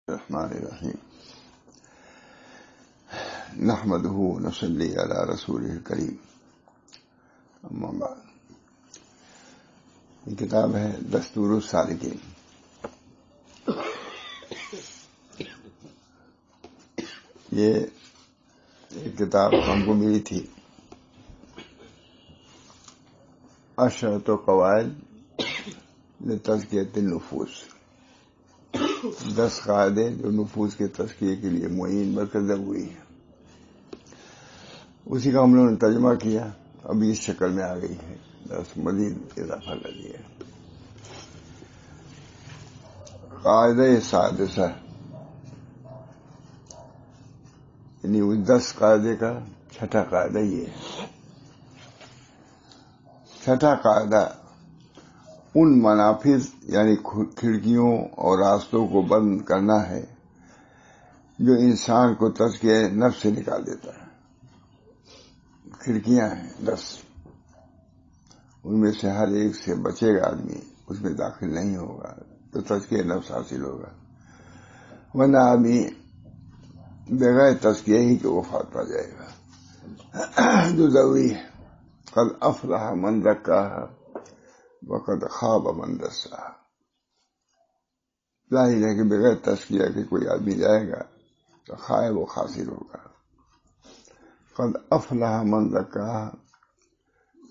الرحمن الرحیم نحمدہ ونصلی علی رسولہ الکریم اما بعد. یہ کتاب ہے دستور السالکین. یہ ایک کتاب ہم کو ملی تھی، عشرۃ قواعد لتزکیۃ النفوس، 10 قاعدے جو نفوس کے تزکیے کے لیے معین مرکزہ ہوئی ہیں. اسی کا ہم لوگوں نے ترجمہ کیا، ابھی اس شکل میں آ گئی ہے، بس مزید اضافہ کر دیا. قاعدہ سادسہ یعنی اس 10 قاعدے کا چھٹا قاعدہ یہ ہے. چھٹا قاعدہ ان منافذ یعنی کھڑکیوں اور راستوں کو بند کرنا ہے جو انسان کو تزکیہ نفس سے نکال دیتا ہے. کھڑکیاں ہیں 10، ان میں سے ہر ایک سے بچے گا آدمی، اس میں داخل نہیں ہوگا تو تزکیہ نفس حاصل ہوگا، ورنہ آدمی بغیر تزکیہ ہی کے وفات پا جائے گا جو ضروری ہے. قد افلح من زکاہا وقد خاب من دساہا. ظاہر ہے کہ بغیر تزکیہ کے کوئی آدمی جائے گا تو خائے وہ خاسر ہوگا. قد افلح من زکاہا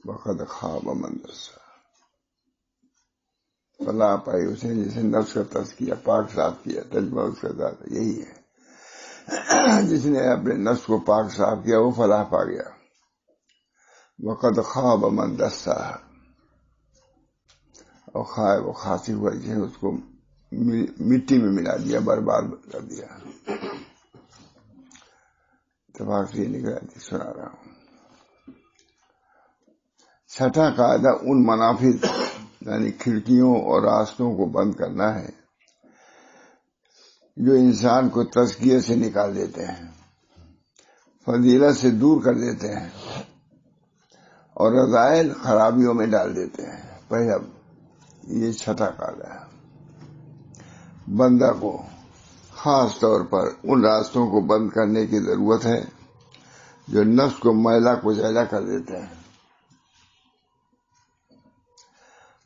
وقد خاب من دساہا. فلاح پائی اسے جسے نفس کا تزکیہ پاک صاف کیا. تجربہ اس کا ذات یہی ہے، جس نے اپنے نفس کو پاک صاف کیا وہ فلاح پا گیا. وقد خاب من دساہا، اور خائے وہ خاصی ہوا جس نے اس کو مٹی میں ملا دیا، برباد کر دیا. اتفاق سے یہ نکلا سنا رہا ہوں. چھٹا قاعدہ ان منافذ یعنی کھڑکیوں اور راستوں کو بند کرنا ہے جو انسان کو تزکیے سے نکال دیتے ہیں، فضیلت سے دور کر دیتے ہیں اور رذائل خرابیوں میں ڈال دیتے ہیں. پہلا یہ چھٹا قاعدہ ہے. بندہ کو خاص طور پر ان راستوں کو بند کرنے کی ضرورت ہے جو نفس کو میلا کچیلا کر دیتے ہیں.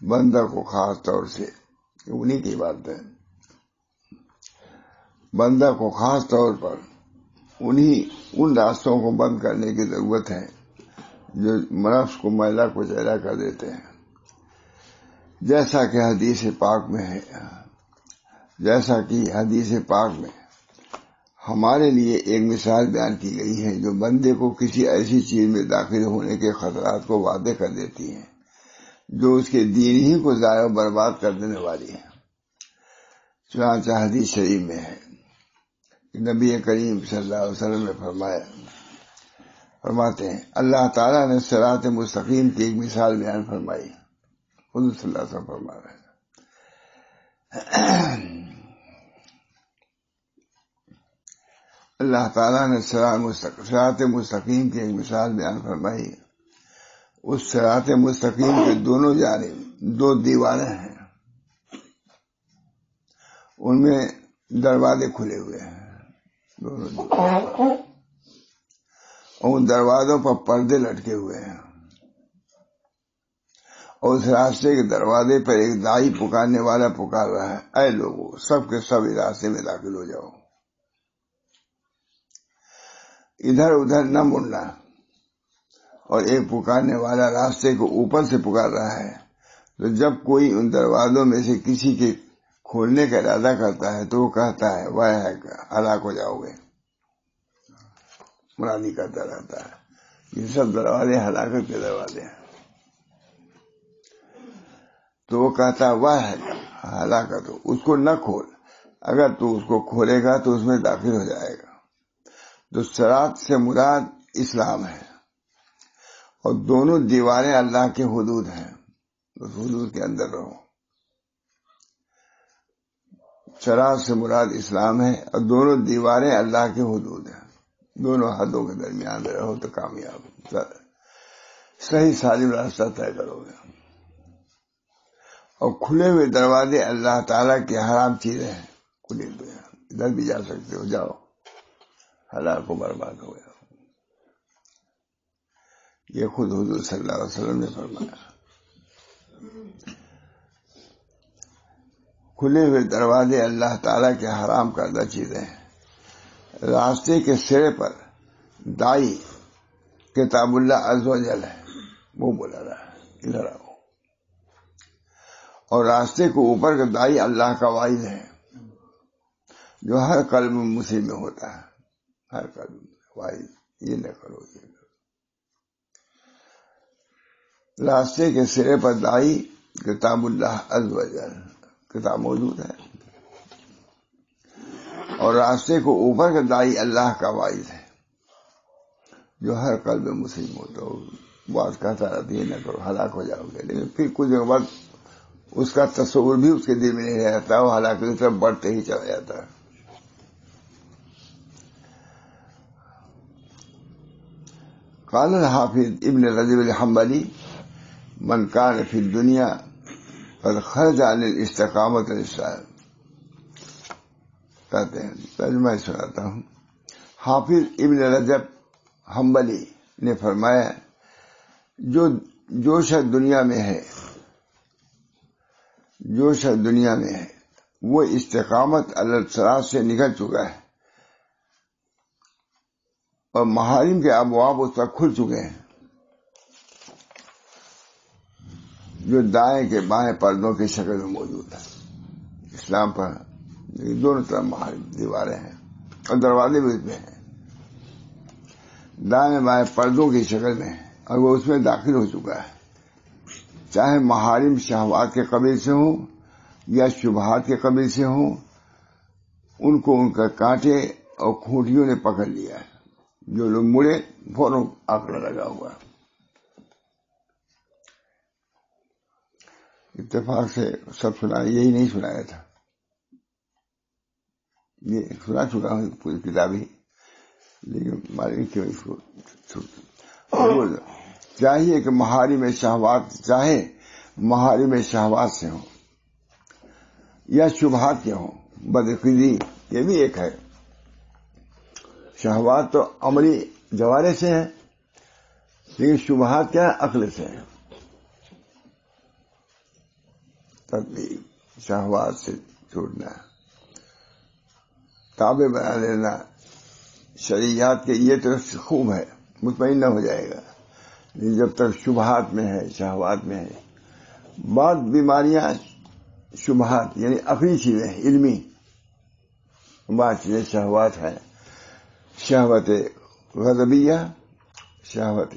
بندہ کو خاص طور سے انہی کی بات ہے، بندہ کو خاص طور پر ان راستوں کو بند کرنے کی ضرورت ہے جو نفس کو میلا کچیلا کر دیتے ہیں. جیسا کہ حدیث پاک میں ہمارے لیے ایک مثال بیان کی گئی ہے جو بندے کو کسی ایسی چیز میں داخل ہونے کے خطرات کو واضح کر دیتی ہے جو اس کے دین ہی کو ضائع و برباد کر دینے والی ہے. چنانچہ حدیث شریف میں ہے کہ نبی کریم صلی اللہ علیہ وسلم نے فرماتے ہیں اللہ تعالیٰ نے صراط مستقیم کی ایک مثال بیان فرمائی. حضور صلی اللہ علیہ وسلم فرما رہے ہیں اللہ تعالیٰ نے صراط مستقیم کی ایک مثال بیان فرمائی. اس صراط مستقیم کے دونوں جانب 2 دیواریں ہیں، ان میں دروازے کھلے ہوئے ہیں دونوں دیواریں، اور ان دروازوں پر پردے لٹکے ہوئے ہیں، اور اس راستے کے دروازے پر ایک داعی پکارنے والا پکار رہا ہے اے لوگو سب کے سب اس راستے میں داخل ہو جاؤ. ادھر ادھر نہ مڑنا. اور ایک پکارنے والا راستے کو اوپر سے پکار رہا ہے، تو جب کوئی ان دروازوں میں سے کسی کے کھولنے کا ارادہ کرتا ہے تو وہ کہتا ہے واہ ہلاک ہو جاؤ گے، منادی کرتا رہتا ہے. یہ سب دروازے ہلاکت کے دروازے ہیں. تو وہ کہتا ہے واہ ہلاکت ہو، اس کو نہ کھول. اگر تو اس کو کھولے گا تو اس میں داخل ہو جائے گا. تو صراط سے مراد اسلام ہے، اور دونوں دیواریں اللہ کے حدود ہیں، اس حدود کے اندر رہو. صراط سے مراد اسلام ہے اور دونوں دیواریں اللہ کے حدود ہیں. دونوں حدوں کے درمیان رہو تو کامیاب صحیح سالم راستہ طے کرو گے. اور کھلے ہوئے دروازے اللہ تعالیٰ کی حرام چیزیں ہیں، کھلے ہوئے ہیں. ادھر بھی جا سکتے ہو، جاؤ، ہلاک و برباد ہو گیا۔ یہ خود حضور صلی اللہ علیہ وسلم نے فرمایا۔ کھلے ہوئے دروازے اللہ تعالیٰ کے حرام کردہ چیزیں ہیں۔ راستے کے سرے پر دائی کتاب اللہ عز و جل ہے، وہ بولا رہا ہے ادھر آؤ، اور راستے کو اوپر کا دائی اللہ کا وعید ہے جو ہر قلب مسلم میں ہوتا ہے، ہر قلب وعید، یہ نہ کرو یہ کرو۔ راستے کے سرے پر دائی کتاب اللہ عز و جل، کتاب موجود ہے، اور راستے کو اوپر کا دائی اللہ کا وعید ہے جو ہر قلب مسلم ہوتا ہو۔ بات کہتا رہتا یہ نہ کرو ہلاک ہو جاؤ گے، لیکن پھر کچھ دنوں بعد اس کا تصور بھی اس کے دل میں نہیں رہتا، وہ ہلاکی کی طرف بڑھتے ہی چلا جاتا ہے۔ قال الحافظ ابن رجب الحنبلی من کان فی الدنیا قد خرج عن الاستقامت الاسلام، کہتے ہیں، ترجمہ سناتا ہوں۔ حافظ ابن رجب حنبلی نے فرمایا جو شخص دنیا میں ہے، جو شخص دنیا میں ہے وہ استقامت علی الصراط سے نکل چکا ہے اور محارم کے ابواب اس پر کھل چکے ہیں، جو دائیں کے بائیں پردوں کی شکل میں موجود ہے۔ اسلام پر دونوں طرف محارم دیواریں ہیں اور دروازے بھی اس میں ہیں، دائیں بائیں پردوں کی شکل میں، اور وہ اس میں داخل ہو چکا ہے، چاہے محارم شہوات کے قبیل سے ہوں یا شبہات کے قبیل سے ہوں، ان کو ان کا کانٹے اور کھوٹیوں نے پکڑ لیا ہے، جو لوگ مڑے فوراً آکڑا لگا ہوا۔ اتفاق سے سب سنا، یہی نہیں سنایا تھا، یہ سنا چکا ہوں پوری کتاب ہی، لیکن معلوم کیوں اس کو چاہیے کہ محارم شہوات، چاہے محارم شہوات سے ہوں یا شبہات کے ہوں، بدعقیدی یہ بھی ایک ہے۔ شہوات تو عملی جوارے سے ہیں، لیکن شبہات کیا ہے؟ عقل سے ہیں۔ تدبیر شہوات سے چھوٹنا، تابع بنا لینا شریعت کے، یہ تو خوب ہے، مطمئن نہ ہو جائے گا، لیکن جب تک شبہات میں ہے، شہوات میں ہے۔ بعض بیماریاں شبہات یعنی عقلی چیزیں، علمی، بعض چیزیں شہوات ہیں، شہوت غضبیہ، شہوت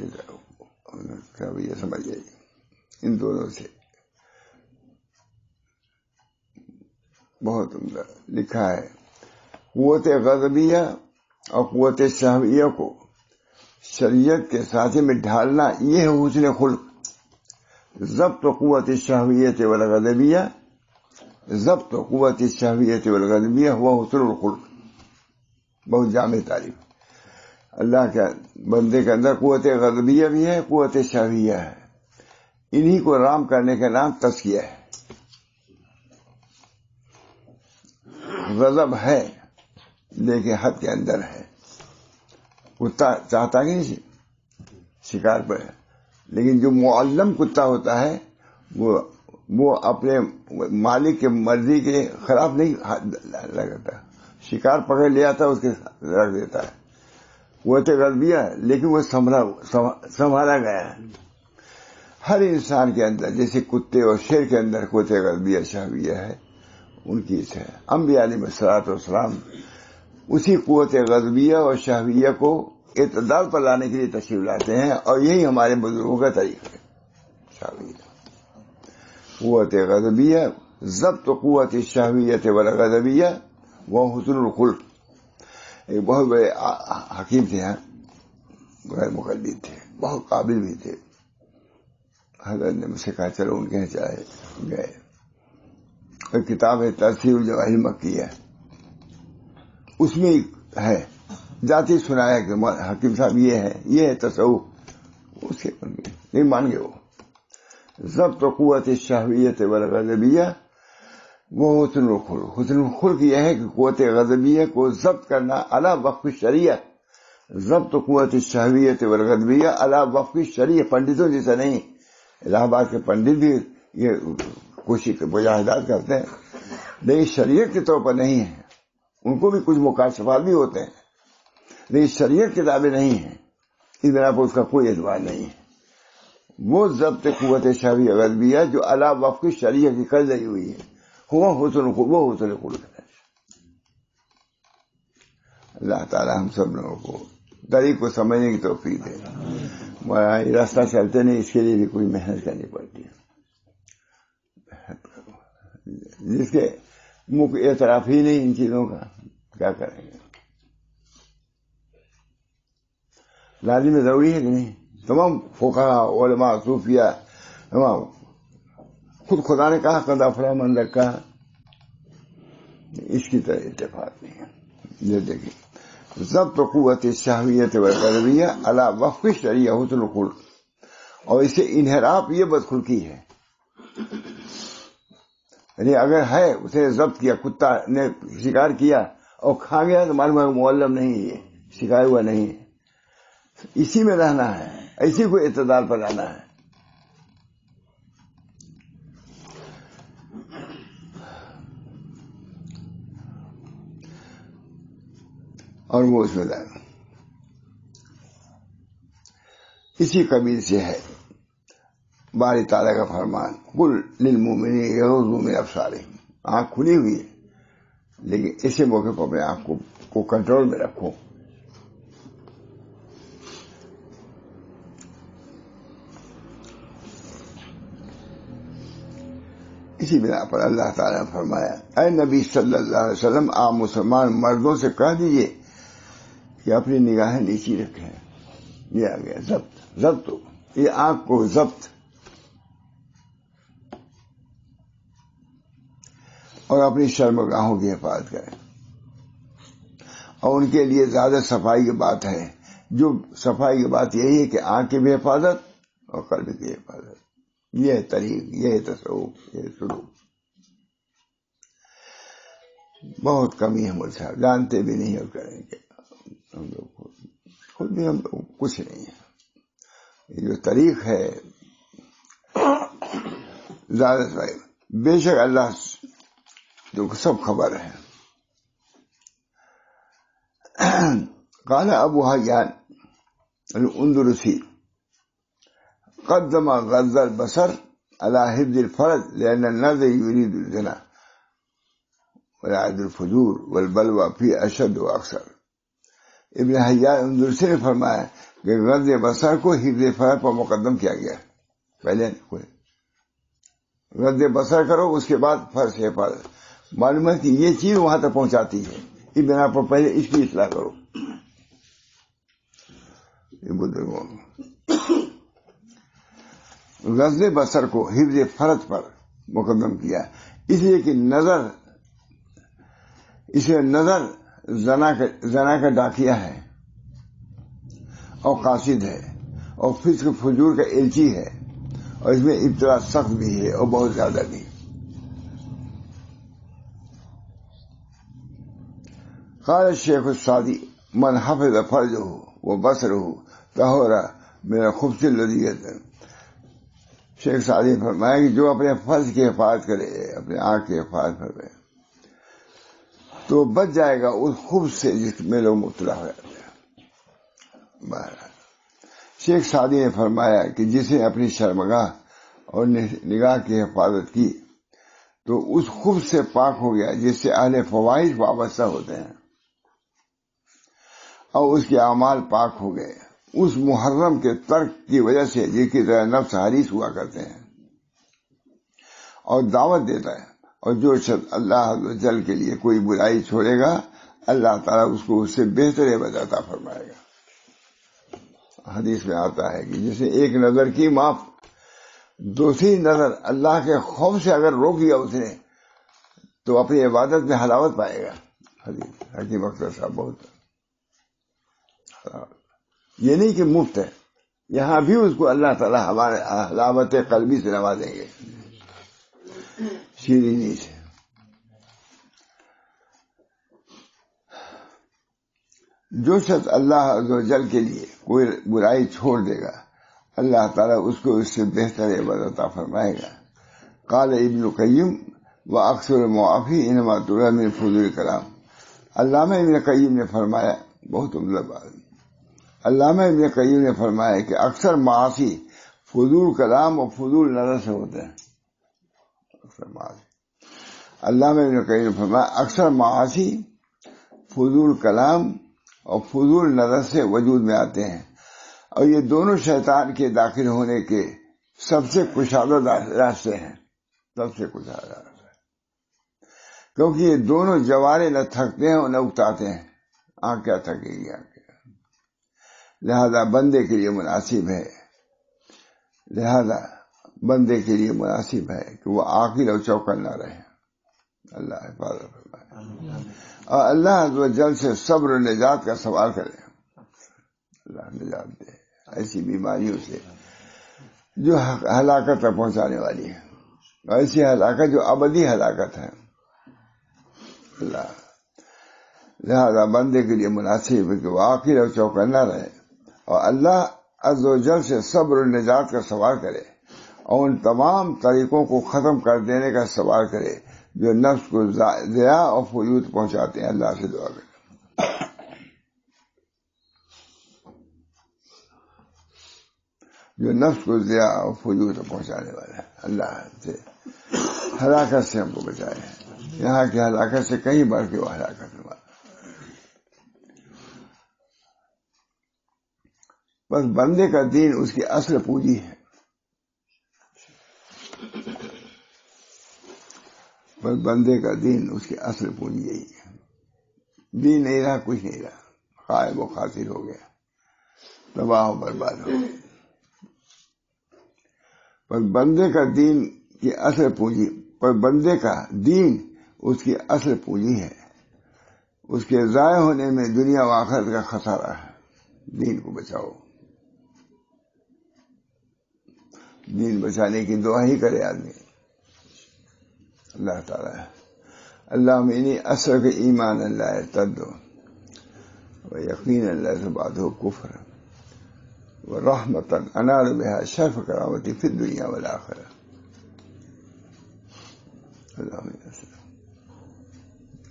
غضبیہ سمجھ گئی، ان دونوں سے بہت عمدہ لکھا ہے۔ قوت غضبیہ اور قوت شہویہ کو شریعت کے سانچے میں ڈھالنا، یہ ہے حسن خلق۔ ضبط قوت شہویت والغضبیہ، ضبط قوت شہویت والغضبیہ ہوا حسن الخلق، بہت جامع تعریف۔ اللہ کے بندے کے اندر قوت غضبیہ بھی ہے، قوت شہویہ ہے، انہی کو رام کرنے کا نام تزکیہ ہے۔ غضب ہے لیکن حد کے اندر ہے، کتا چاہتا کہ نہیں شکار پر، لیکن جو معلم کتا ہوتا ہے وہ اپنے مالک کے مرضی کے خلاف نہیں لگتا، شکار پکڑ لیا تھا اس کے رکھ دیتا ہے، وہ تو غضبیہ ہے لیکن وہ سنبھالا گیا ہے۔ ہر انسان کے اندر جیسے کتے اور شیر کے اندر قوت غضبیہ شہویہ ہے، ان کی ہے۔ انبیاء علیہ الصلوۃ والسلام اسی قوت غضبیہ اور شہویہ کو اعتدال پر لانے کے لیے تشریف لاتے ہیں، اور یہی ہمارے بزرگوں کا طریقہ ہے۔ شہویہ قوت غضبیہ، ضبط قوت شہویت والغضبیہ وہ حسن الخلق۔ ایک بہت بڑے حکیم تھے، غیر مقلد تھے، بہت قابل بھی تھے۔ حضرت نے مجھ سے کہا چلو ان کے یہاں چلے گئے۔ ایک کتاب ہے تفسیر الجواہر المکیہ، اس میں ہے ذاتی سنایا کہ حکیم صاحب یہ ہے تصوف، اس کے نہیں مان گئے وہ۔ ضبط قوت شہویت والغضبیہ وہ حسن الخلق. حسن الخلق یہ ہے کہ قوت غضبیہ کو ضبط کرنا علی وفق شریعت. ضبط قوت شہویت والغضبیہ علی وفق شریعت. پنڈتوں جیسا نہیں. الہ آباد کے پنڈت بھی یہ کوشش مجاہدات کرتے ہیں لیکن شریعت کے طور پر نہیں ہے. ان کو بھی کچھ مکاشفات بھی ہوتے ہیں لیکن شریعت کتابیں نہیں ہیں. اس بنا پر اس کا کوئی اعتبار نہیں ہے. وہ ضبط قوت شہویہ غضبیہ جو علی وفق شریعت کی کر رہی ہوئی ہے وہ حسن خلق ہے. اللہ تعالیٰ ہم سب لوگوں کو طریق کو سمجھنے کی توفیق دے. یہ راستہ چلتے نہیں اس کے لیے بھی کوئی محنت کرنی پڑتی ہے. جس کے منہ اعتراف ہی نہیں ان چیزوں کا کیا کریں گے. لازم ضروری ہے کہ نہیں. تمام فقہاء علماء صوفیہ تمام خود خدا نے کہا قد افلح من زکاہا. اس کی طرح اتفاق نہیں ہے. یہ دیکھیں ضبط قوت شہویت والغضبیہ علی وفق شریعہ حسن الخلق. اور اسے انحراف یہ بدخلقی ہے. یعنی اگر ہے اسے ضبط کیا, کتا نے شکار کیا اور کھا گیا تو معلوم ہے معلم نہیں ہے, شکار ہوا نہیں ہے. اسی میں رہنا ہے, اسی کو اعتدال پر رہنا ہے. اور وہ اس میں رہنا اسی قبیل سے ہے. باری تعالیٰ کا فرمان قل للمؤمنین یغضوا من ابصارہم. آنکھ کھلی ہوئی ہے لیکن اسی موقع پر اپنے آنکھ کو کنٹرول میں رکھو. اسی بنا پر اللہ تعالیٰ نے فرمایا اے نبی صلی اللہ علیہ وسلم آپ مسلمان مردوں سے کہہ دیجئے کہ اپنی نگاہیں نیچی رکھیں. یہ آ گیا ضبط. یہ آنکھ کو ضبط اور اپنی شرمگاہوں کی حفاظت کریں. اور ان کے لیے زیادہ صفائی کی بات ہے. جو صفائی کی بات یہی ہے کہ آنکھ کی بھی حفاظت اور قلب کی حفاظت. یہ ہے طریق, یہ ہے تصوف, یہ سلوک. بہت کمی ہے مجھ صاحب, جانتے بھی نہیں اور کریں گے. ہم لوگ خود بھی ہم لوگ کچھ نہیں ہے. یہ جو طریق ہے زیادہ صحیح. بے شک اللہ جو سب خبر ہے. قال ابو حیان الاندلسی قدم غض البصر على حفظ الفرج لأن النظر يريد الزنا والعد الفجور والبلوى فيه اشد واكثر. ابن حیان اندلسی نے فرمایا کہ غض بصر کو حفظ فرج پر مقدم کیا گیا. پہلے غض بصر کرو اس کے بعد فرض سے حفاظت. معلوم ہے کہ یہ چیز وہاں تک پہنچاتی ہے, اس بنا پر پہلے اس کی اصلاح کرو. یہ بزرگوں غض بصر کو حفظ فرج پر مقدم کیا اس لیے کہ نظر زنا کا ڈاکیہ ہے اور قاصد ہے اور فسق فجور کا ایلچی ہے اور اس میں ابتلا سخت بھی ہے اور بہت زیادہ بھی. قال الشیخ السعدی من حفظ فرجہ وبصرہ طہر من الخبث الذی یظن. شیخ سعدی نے فرمایا کہ جو اپنے فرض کی حفاظت کرے, اپنے آنکھ کی حفاظت کرے تو بچ جائے گا اس خوب سے جس میں لوگ مبتلا ہو جاتے ہیں. شیخ سعدی نے فرمایا کہ جس نے اپنی شرمگاہ اور نگاہ کی حفاظت کی تو اس خوب سے پاک ہو گیا جس سے اہل فواہش وابستہ ہوتے ہیں اور اس کے اعمال پاک ہو گئے اس محرم کے ترک کی وجہ سے جس کی طرح نفس حریص ہوا کرتے ہیں اور دعوت دیتا ہے. اور جو شخص اللہ عز و جل کے لیے کوئی برائی چھوڑے گا اللہ تعالیٰ اس کو اس سے بہتر عوض عطا فرمائے گا. حدیث میں آتا ہے کہ جس نے ایک نظر کی معاف, دوسری نظر اللہ کے خوف سے اگر روک دیا اس نے تو اپنی عبادت میں حلاوت پائے گا. حدیث حکیم اختر صاحب بہت یہ نہیں کہ مفت ہے, یہاں بھی اس کو اللہ تعالیٰ ہمارے حلاوت قلبی سے نوازیں گے, شیرینی سے. جو شخص اللہ عز و جل کے لیے کوئی برائی چھوڑ دے گا اللہ تعالیٰ اس کو اس سے بہتر عوض عطا فرمائے گا۔ قال ابن قیم و اکثر معافی انما ترى من فضول کلام۔ علامہ ابن قیم نے فرمایا، بہت عمدہ بات، علامہ ابن قیم نے فرمایا کہ اکثر معاصی فضول کلام اور فضول نظر سے ہوتے ہیں۔ اکثر معاصی، علامہ ابن قیم نے فرمایا اکثر معاصی فضول کلام اور فضول نظر سے وجود میں آتے ہیں، اور یہ دونوں شیطان کے داخل ہونے کے سب سے کشادہ راستے ہیں، سب سے کشادہ راستے، کیونکہ یہ دونوں جوارے نہ تھکتے ہیں اور نہ اکتاتے ہیں۔ آنکھ کیا تھکے گی؟ آنکھ کیا؟ لہذا بندے کے لیے مناسب ہے، لہذا بندے کے لیے مناسب ہے کہ وہ عاقل اور چوکن نہ رہے۔ اللہ حفاظت فرمائے، اور اللہ عز و جل سے صبر و نجات کا سوال کرے۔ اللہ نجات دے ایسی بیماریوں سے جو ہلاکت تک پہنچانے والی ہے، اور ایسی ہلاکت جو ابدی ہلاکت ہے۔ اللہ لہذا بندے کے لیے مناسب ہے کہ وہ عاقل اور چوکنا رہے اور اللہ عز و جل سے صبر و نجات کا سوال کرے، اور ان تمام طریقوں کو ختم کر دینے کا سوال کرے جو نفس کو ضیاع اور فجور پہنچاتے ہیں۔ اللہ سے دعا کرے، جو نفس کو ضیاع اور فجور پہنچانے والا ہے، اللہ سے ہلاکت سے ہم کو بچائے، یہاں کی ہلاکت سے کہیں بڑھ کے وہ ہلاکت ہوا۔ بس بندے کا دین اس کی اصل پونجی ہے، بس بندے کا دین اس کی اصل پونجی یہی ہے۔ دین نہیں رہا، کچھ نہیں رہا، خائب و خاسر ہو گیا، تباہ و برباد ہو گیا۔ پر بندے کا دین کی اصل پونجی، پر بندے کا دین اس کی اصل پونجی ہے، اس کے ضائع ہونے میں دنیا و آخرت کا خسارہ ہے۔ دین کو بچاؤ، دین بچانے کی دعا ہی کرے آدمی۔ اللہ تعالیٰ اللہم انی اسألک ایمانا لا یرتد و یقینا لا یزداد کفر و رحمتا انال بها شرف کرامتی فی الدنیا والآخرہ۔ اللہم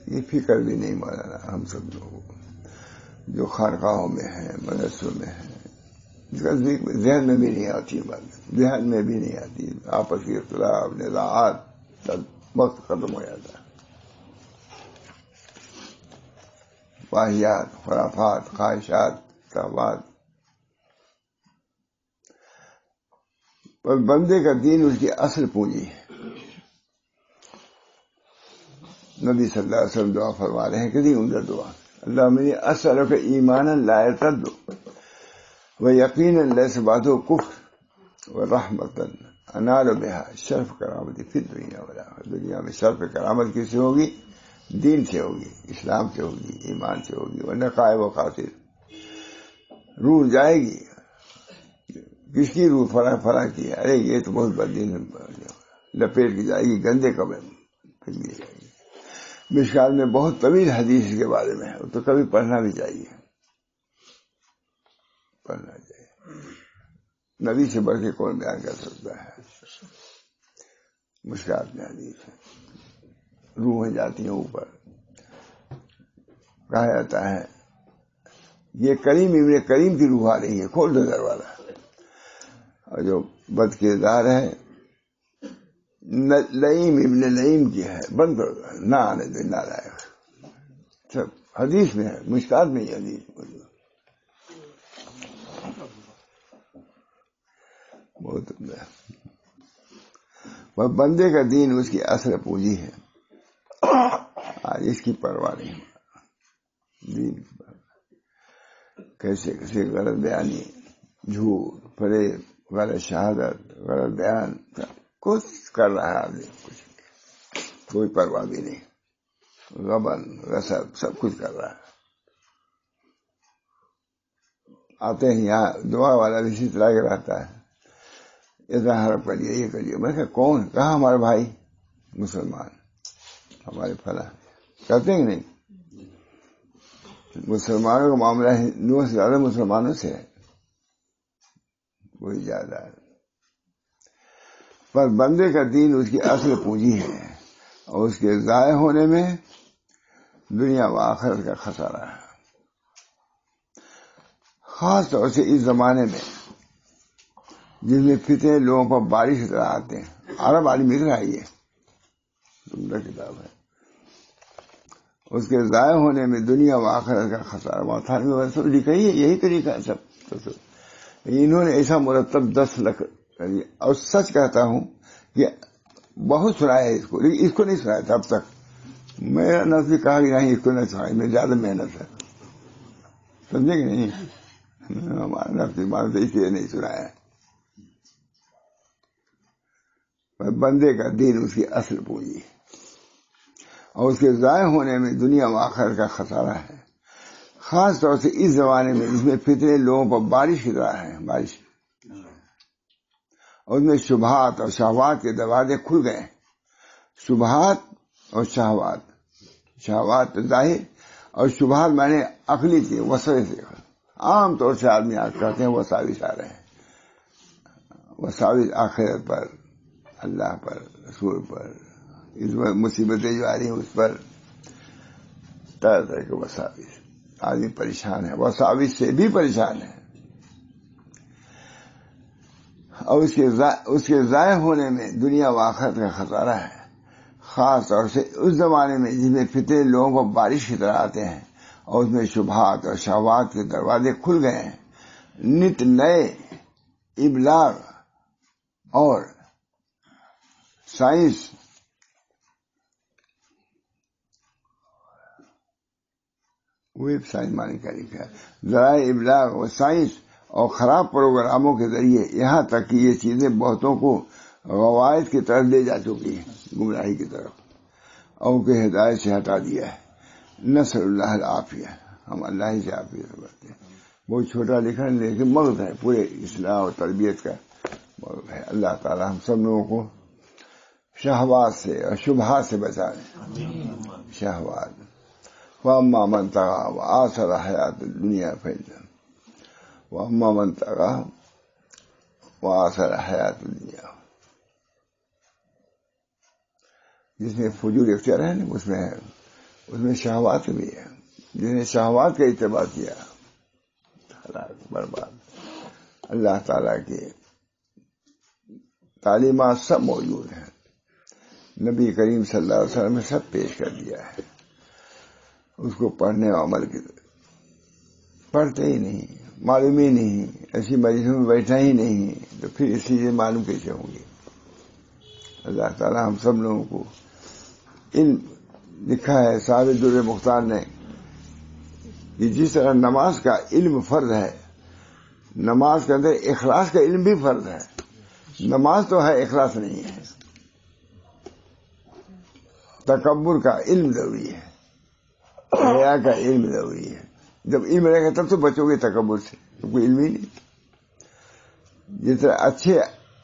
یہ فکر بھی نہیں مولانا ہم سب لوگوں جو خانقاہوں میں ہیں، مدرسوں میں ہیں، ذہن میں بھی نہیں آتی، بات ذہن میں بھی نہیں آتی، آپس کی اختلاف نزاعات سب وقت ختم ہو جاتا ہے، واہیات، خرافات، خواہشات، شہوات۔ پر بندے کا دین اس کی اصل پونجی ہے۔ نبی صلی اللہ علیہ وسلم دعا فرما رہے ہیں، کتنی عمدہ دعا، اللہم انی اسألک ایمانا لا یرتد و یقینا لا یزداد کفر و رحمتا انال بها شرف کرامتی فی الدنیا والآخرہ۔ دنیا میں شرف کرامت کس سے ہوگی؟ دین سے ہوگی، اسلام سے ہوگی، ایمان سے ہوگی، ورنہ قائب و خاطر روح جائے گی۔ کس کی روح؟ فلاں کی، ارے یہ تو بہت بددین لپیٹ کی جائے گی گندے کپڑے میں، پھر بھی جائے گی۔ مشکات میں بہت طویل حدیث کے بارے میں ہے، تو کبھی پڑھنا بھی چاہیے، پڑھنا چاہیے۔ نبی سے بڑھ کے کون بیان کر سکتا ہے؟ مشکات میں حدیث ہے، روحیں جاتی ہیں اوپر، کہا جاتا ہے یہ کریم ابن کریم کی روح آ رہی ہے، کھول دو دروازہ، اور جو بد کردار ہے لئیم ابن لئیم کی ہے، بند کر دو، نہ آنے دو، نہ لائق۔ سب حدیث میں ہے، مشکات میں ہی حدیث موجود، بہت عمدہ۔ وہ بندے کا دین اس کی اصل پونجی ہے، آج اس کی پرواہ نہیں، دین کی پرواہ۔ کیسے کیسے غلط بیانی، جھوٹ، فریب، غلط شہادت، غلط بیان، کچھ کر رہا ہے آدمی، کچھ کوئی پرواہ بھی نہیں، غبن غصب سب کچھ کر رہا ہے۔ آتے ہیں یہاں دعا والا بھی اسی طرح کا رہتا ہے، اتنا حرف کریے، یہ کریے، میں کہا کون؟ کہا ہمارے بھائی مسلمان، ہمارے فلاں، کہتے ہیں نہیں؟ مسلمانوں کا معاملہ ہندوؤں سے زیادہ مسلمانوں سے ہے، وہی زیادہ ہے، پر بندے کا دین اس کی اصل پونجی ہے، اور اس کے ضائع ہونے میں دنیا و آخرت کا خسارہ ہے، خاص طور سے اس زمانے میں جس میں فتنے لوگوں پر بارش کی طرح آتے ہیں۔ عرب عالم لکھ رہا ہے، یہ عمدہ کتاب ہے، اس کے ضائع ہونے میں دنیا و آخرت کا خسارہ۔ وہاں میں سب لکھا ہی ہے، یہی طریقہ ہے سب۔ انہوں نے ایسا مرتب 10 لکھ، اور سچ کہتا ہوں کہ بہت سنایا ہے اس کو، لیکن اس کو نہیں سنایا تھا اب تک۔ میرا نفس بھی کہا کہ نہیں اس کو نہیں سنایا، میں زیادہ محنت ہے، سمجھے کہ نہیں؟ ہمارا نفس ایمان سے اس لیے نہیں سنایا ہے۔ بندے کا دین اس کی اصل پونجی ہے، اور اس کے ضائع ہونے میں دنیا و آخرت کا خسارہ ہے، خاص طور سے اس زمانے میں جس میں فتنے لوگوں پر بارش کی طرح ہے، بارش، اور اس میں شبہات اور شہوات کے دروازے کھل گئے۔ شبہات اور شہوات، شہوات ظاہر اور شبہات میں نے عقلی کی وسوسے سے، عام طور سے آدمی کہتے ہیں وساوس آ رہے ہیں، وساوس آخرت پر، اللہ پر، رسول پر، اس میں مصیبتیں جو آ رہی ہیں اس پر، طرح طرح کے وساوس، آدمی پریشان ہے، وساوس سے بھی پریشان ہے، اور اس کے ضائع ہونے میں دنیا و آخرت کا خسارہ ہے، خاص طور سے اس زمانے میں جس میں فتنے لوگوں کو بارش کی طرح آتے ہیں، اور اس میں شبہات اور شہوات کے دروازے کھل گئے ہیں، نت نئے ابلاغ اور سائنس ویب سائنس معنی کا لکھا ہے، ذرائع ابلاغ اور سائنس اور خراب پروگراموں کے ذریعے یہاں تک کہ یہ چیزیں بہتوں کو غوائد کی طرف لے جا چکی ہیں، گمراہی کی طرف، اور ان کی ہدایت سے ہٹا دیا ہے۔ نسأل اللہ العافیہ، ہم اللہ ہی سے عافیت کرتے ہیں۔ بہت چھوٹا لکھا ہے لیکن مغز ہے، پورے اصلاح اور تربیت کا مغز ہے۔ اللہ تعالی ہم سب لوگوں کو شہوات سے اور شبہات سے بچا لیں۔ شہوات وَأَمَّا مَنْ طَغَىٰ وَآثَرَ حَيَاةَ الدُّنْيَا وَأَمَّا مَنْ طَغَىٰ وَآثَرَ حَيَاةَ الدُّنْيَا، جس میں فجور اختیار ہے نا، اس میں شہوات بھی ہے، جس نے شہوات کا اتباع کیا ہلاک برباد۔ اللہ تعالیٰ کے تعلیمات سب موجود ہیں، نبی کریم صلی اللہ علیہ وسلم نے سب پیش کر دیا ہے، اس کو پڑھنے اور عمل کی پڑھتے ہی نہیں، معلوم ہی نہیں، ایسی مجلسوں میں بیٹھنا ہی نہیں، تو پھر اس لیے معلوم کیسے ہوں گے؟ اللہ تعالیٰ ہم سب لوگوں کو علم لکھا ہے صاحب در مختار نے کہ جس طرح نماز کا علم فرض ہے، نماز کے اندر اخلاص کا علم بھی فرض ہے۔ نماز تو ہے، اخلاص نہیں ہے۔ تکبر کا علم ضروری ہے، حیا کا علم ضروری ہے۔ جب علم رہے گا تب تو بچو گے تکبر سے، تو کوئی علم ہی نہیں۔ جس طرح اچھے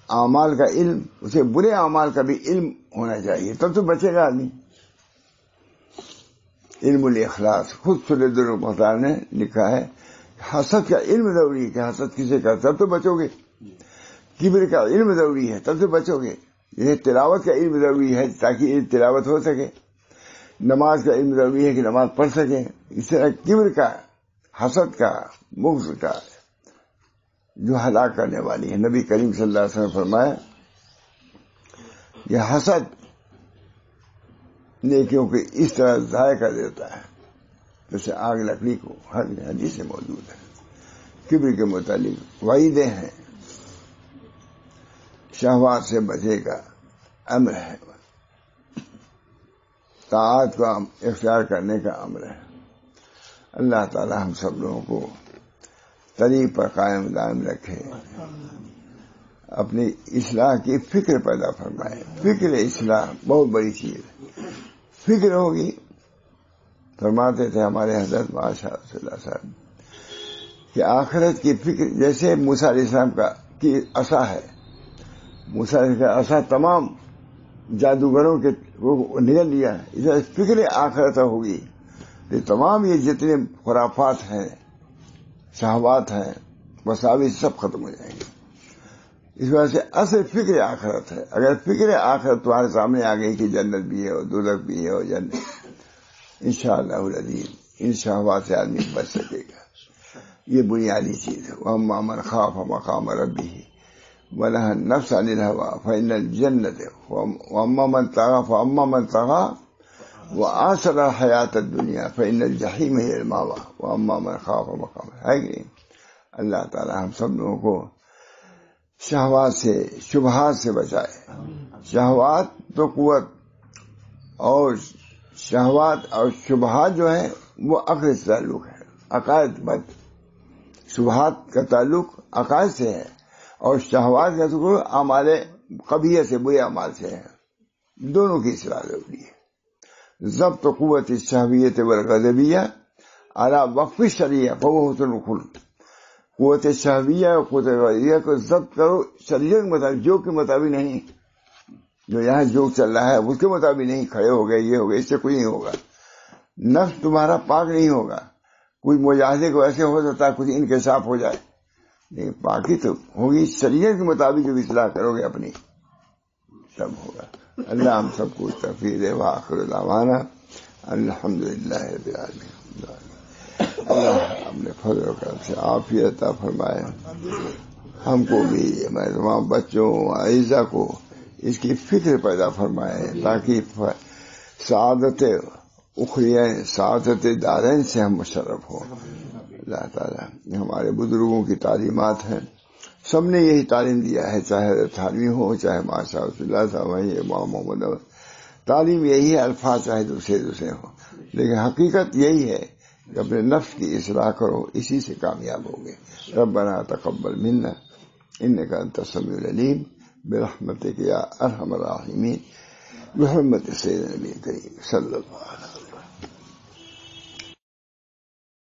اعمال کا علم، اسے برے اعمال کا بھی علم ہونا چاہیے، تب تو بچے گا آدمی۔ علم الاخلاص، خود سید المختار نے لکھا ہے، حسد کا علم ضروری ہے کہ حسد کسے کا، تب تو بچو گے۔ کبر کا علم ضروری ہے، تب تو بچو گے۔ یہ تلاوت کا علم ضروری ہے تاکہ یہ تلاوت ہو سکے۔ نماز کا علم ضروری ہے کہ نماز پڑھ سکیں۔ اس طرح کبر کا، حسد کا، بغض کا جو ہلاک کرنے والی ہے، نبی کریم صلی اللہ علیہ وسلم نے فرمایا یہ حسد نیکیوں کے اس طرح ضائع کر دیتا ہے جیسے آگ لکڑی کو، ہر حدیث میں موجود ہے۔ کبر کے متعلق وعیدیں ہیں، شہوات سے بچے کا امر ہے، طاعت کو اختیار کرنے کا امر ہے۔ اللہ تعالی ہم سب لوگوں کو طریق پر قائم دائم رکھے، اپنی اصلاح کی فکر پیدا فرمائے۔ فکر اصلاح بہت بڑی چیز ہے۔ فکر ہوگی، فرماتے تھے ہمارے حضرت صلی اللہ علیہ وسلم کہ آخرت کی فکر جیسے موسیٰ علیہ السلام کی عصا ہے، موسیٰ علیہ السلام کا عصا تمام جادوگروں کے وہ نگل لیا، اس فکر آخرت ہوگی یہ تمام یہ جتنے خرافات ہیں، شہوات ہیں، وساوس سب ختم ہو جائیں گے. اس وجہ سے اصل فکر آخرت ہے. اگر فکر آخرت تمہارے سامنے آ گئی کہ جنت بھی ہے اور دوزخ بھی ہے اور جنت، انشاءاللہ العظیم ان شہوات سے آدمی بچ سکے گا. یہ بنیادی چیز ہے. وَأَمَّا مَنْ خَافَ مَقَامَ رَبِّهِ وَنَهَى النَّفْسَ عَنِ الْهَوَىٰ فَإِنَّ الْجَنَّةَ وَأَمَّا مَنْ طَغَىٰ وَآثَرَ الْحَيَاةَ الدُّنْيَا فَإِنَّ الْجَحِيمَ هِيَ الْمَأْوَىٰ وَأَمَّا مَنْ خَافَ مَقَامَ رَبِّهِ. ہے کہ نہیں؟ اللہ تعالی ہم سب لوگوں کو شہوات سے، شبہات سے بچائے. شہوات تو قوت، اور شہوات اور شبہات جو ہیں وہ عقل سے تعلق ہے، عقائد بد. شبہات کا تعلق عقائد سے ہے اور شہوات کا تعلق اعمال قبیح سے، برے اعمال سے ہے. دونوں کی اصلاح ضروری ہے. ضبط قوت الشہویت والغضبیہ علی وقف الشریعہ فهو حسن الخلق. قوت شہویہ اور قوت غضبیہ کو ضبط کرو شریعت کے مطابق، جو کے مطابق نہیں. جو یہاں جو چل رہا ہے اس کے مطابق نہیں. کھڑے ہو گئے، یہ ہو گئے، اس سے کوئی نہیں ہوگا. نفس تمہارا پاک نہیں ہوگا. کوئی مجاہدے کو ایسے ہو سکتا ہے کچھ انکشاف ہو جائے، لیکن پاکی تو ہوگی شریعت کے مطابق. جو اصلاح کرو گے اپنی سب ہوگا. اللہ ہم سب کو توفیق دے. وآخر دعوانا الحمدللہ رب العالمین. اللہ اپنے فضل و کرم سے عافیت عطا فرمائے ہم کو بھی، ہمارے تمام بچوں اعزا کو اس کی فکر پیدا فرمائے تاکہ سعادت اخروی، سعادت دارین سے ہم مشرف ہوں. اللہ تعالیٰ ہمارے بزرگوں کی تعلیمات ہیں، سب نے یہی تعلیم دیا ہے، چاہے تھانوی ہو، چاہے ماشاء اللہ صاحب ہے، امام محمد. تعلیم یہی ہے، الفاظ چاہے دوسرے ہوں، لیکن حقیقت یہی ہے کہ اپنے نفس کی اصلاح کرو، اسی سے کامیاب ہوگے. ربنا تقبل منا انک انت السمیع العلیم برحمتک یا ارحم الراحمین بحرمت سیدنا نبی کریم صلی اللہ علیہ وسلم.